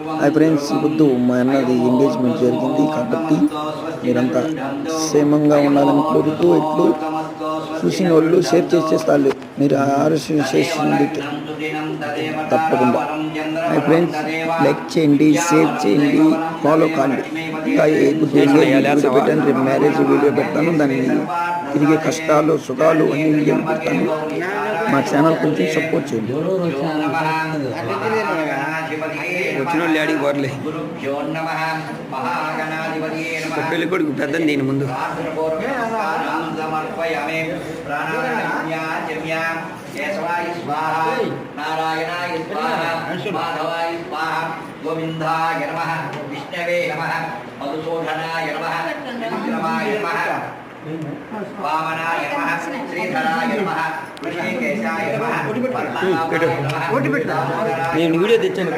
Hi friends, వద్దు మా అన్నది ఎంగేజ్మెంట్ జరిగింది కాబట్టి మీరంతా క్షేమంగా ఉండాలని కోరుతూ ఇట్లు చూసిన వాళ్ళు షేర్ చేసేస్తారు. మీరు ఆర్ఎస్ చేసింది తప్పకుండా. హాయ్ ఫ్రెండ్స్, లైక్ చేయండి, షేర్ చేయండి, ఫాలో కాండి. ఇంకా వీడియో పెట్టాను, రేపు మ్యారేజ్ వీడియో పెడతాను. దాన్ని తిరిగే కష్టాలు సుఖాలు అన్ని వీడియోలు పెడతాను. మా ఛానల్ కొంచెం సపోర్ట్ చేయండి. వచ్చిన వాళ్ళు ఆడికి పోరలే. పెళ్లి కొడుకు పెద్దని దీని ముందు నారాయణాయ స్వాహా మాధవాయ స్వాహా గోవిందాయ నమః విష్ణవే నమః మధుసూదనాయ నమః విక్రమాయ నమః వామనాయ నమః శ్రీధరాయ నమః ఋషికేశాయ నమః నేను వీడియో తెచ్చాను.